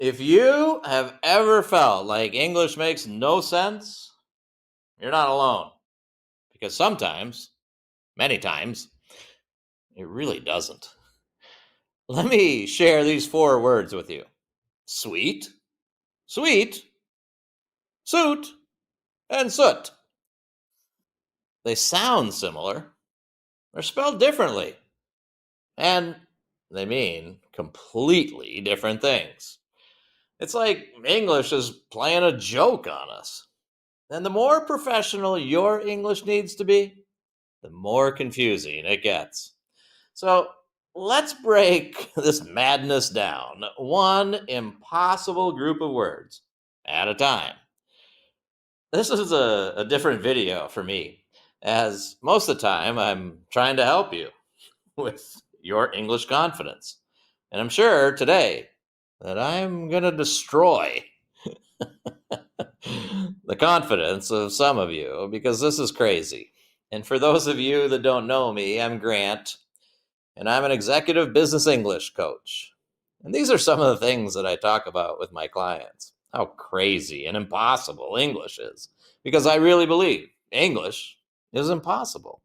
If you have ever felt like English makes no sense, you're not alone. Because sometimes, many times, it really doesn't. Let me share these 4 words with you: sweet, sweet, soot, and soot. They sound similar, they're spelled differently, and they mean completely different things. It's like English is playing a joke on us. And the more professional your English needs to be, the more confusing it gets. So let's break this madness down, one impossible group of words at a time. This is a different video for me, as most of the time I'm trying to help you with your English confidence. And I'm sure today that I'm going to destroy the confidence of some of you because this is crazy. And for those of you that don't know me, I'm Grant, and I'm an executive business English coach. And these are some of the things that I talk about with my clients: how crazy and impossible English is, because I really believe English is impossible.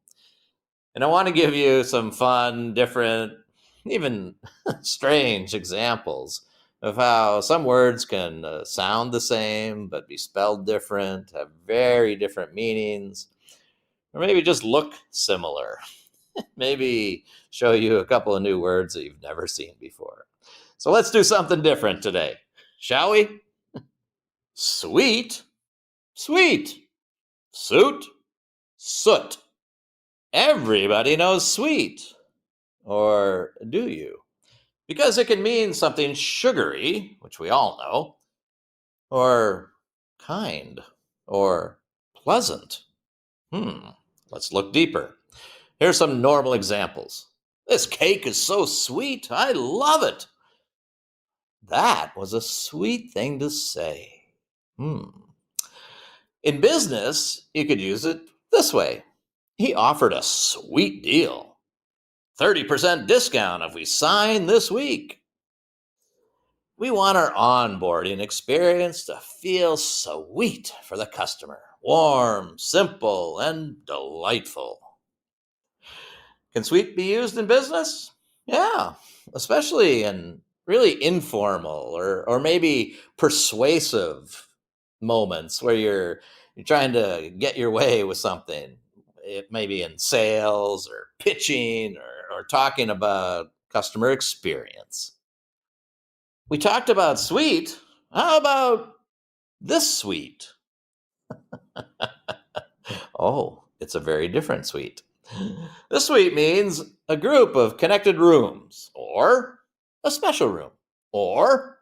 And I want to give you some fun, different, even strange examples of how some words can sound the same but be spelled different, have very different meanings, or maybe just look similar. Maybe show you a couple of new words that you've never seen before. So let's do something different today, shall we? Sweet, sweet. Soot, soot. Everybody knows sweet. Or do you? Because it can mean something sugary, which we all know, or kind, or pleasant. Let's look deeper. Here's some normal examples. This cake is so sweet. I love it. That was a sweet thing to say. In business, you could use it this way. He offered a sweet deal. 30% discount if we sign this week. We want our onboarding experience to feel sweet for the customer. Warm, simple, and delightful. Can sweet be used in business? Yeah, especially in really informal or maybe persuasive moments where you're trying to get your way with something. It may be in sales or pitching or talking about customer experience. We talked about sweet. How about this sweet? Oh, it's a very different suite. This suite means a group of connected rooms, or a special room, or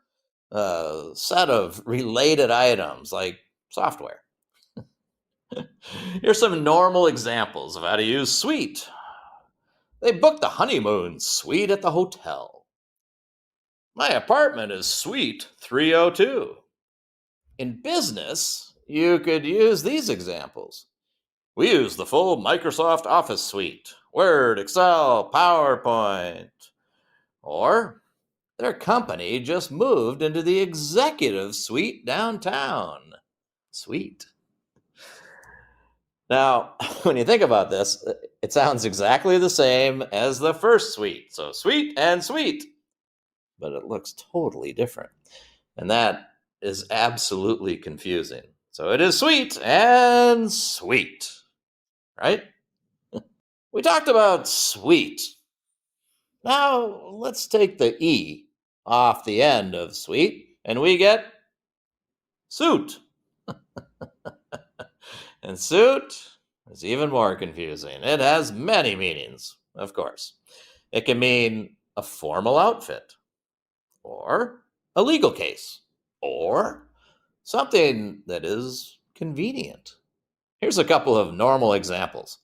a set of related items like software. Here's some normal examples of how to use suite. They booked the honeymoon suite at the hotel. My apartment is suite 302. In business, you could use these examples. We use the full Microsoft Office suite: Word, Excel, PowerPoint. Or their company just moved into the executive suite downtown. Sweet. Now, when you think about this, it sounds exactly the same as the first suite. So sweet and sweet. But it looks totally different. And that is absolutely confusing. So it is sweet and sweet, right? We talked about sweet. Now let's take the E off the end of sweet, and we get suit. And suit is even more confusing. It has many meanings, of course. It can mean a formal outfit, or a legal case, or something that is convenient. Here's a couple of normal examples.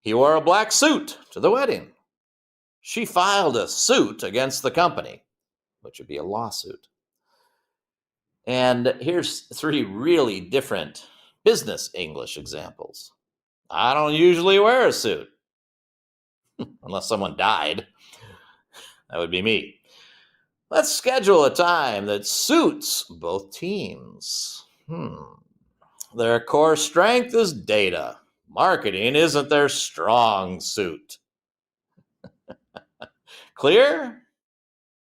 He wore a black suit to the wedding. She filed a suit against the company, which would be a lawsuit. And here's 3 really different business English examples. I don't usually wear a suit, unless someone died. That would be me. Let's schedule a time that suits both teams. Their core strength is data. Marketing isn't their strong suit. Clear?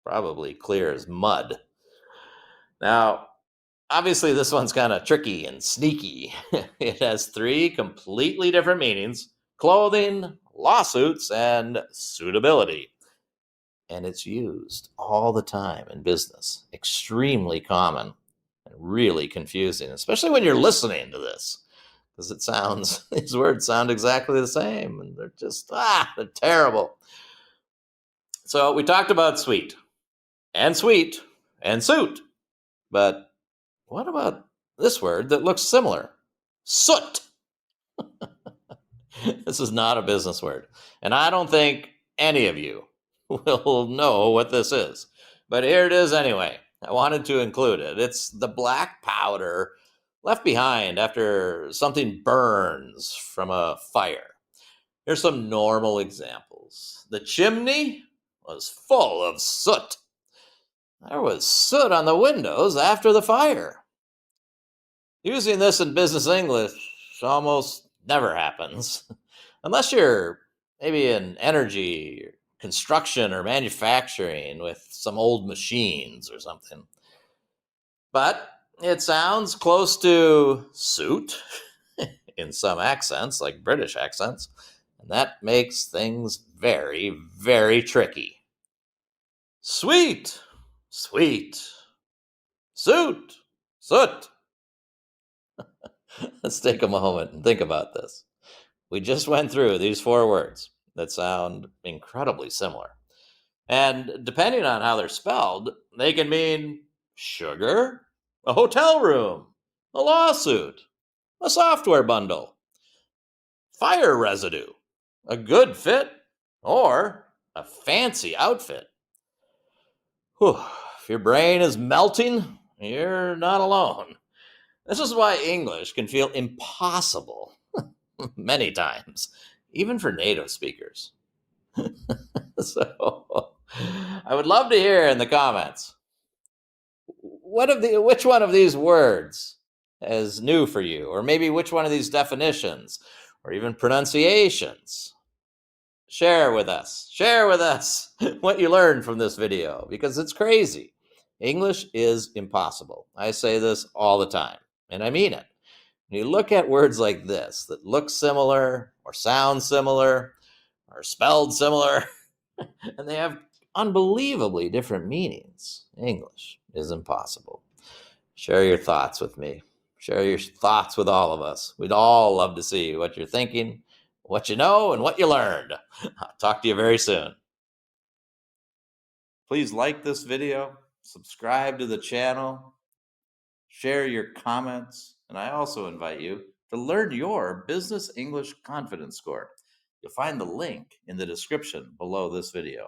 Probably clear as mud. Now, obviously, this one's kind of tricky and sneaky. It has three completely different meanings: clothing, lawsuits, and suitability. And it's used all the time in business. Extremely common and really confusing, especially when you're listening to this, because these words sound exactly the same, and they're terrible. So we talked about sweet and sweet and suit, but what about this word that looks similar? Soot. This is not a business word, and I don't think any of you will know what this is. But here it is anyway. I wanted to include it. It's the black powder left behind after something burns from a fire. Here's some normal examples. The chimney was full of soot. There was soot on the windows after the fire. Using this in business English almost never happens, unless you're maybe in energy, construction, or manufacturing with some old machines or something. But it sounds close to suit in some accents, like British accents, and that makes things very, very tricky. Sweet, sweet, suit, soot. Let's take a moment and think about this. We just went through these four words that sound incredibly similar. And depending on how they're spelled, they can mean sugar, a hotel room, a lawsuit, a software bundle, fire residue, a good fit, or a fancy outfit. Whew. If your brain is melting, you're not alone. This is why English can feel impossible many times, even for native speakers. So I would love to hear in the comments which one of these words is new for you, or maybe which one of these definitions or even pronunciations. Share with us what you learned from this video, because it's crazy. English is impossible. I say this all the time, and I mean it. When you look at words like this that look similar or sound similar or spelled similar, and they have unbelievably different meanings, English is impossible. Share your thoughts with me. Share your thoughts with all of us. We'd all love to see what you're thinking, what you know, and what you learned. I'll talk to you very soon. Please like this video, subscribe to the channel, share your comments, and I also invite you to learn your Business English Confidence Score. You'll find the link in the description below this video.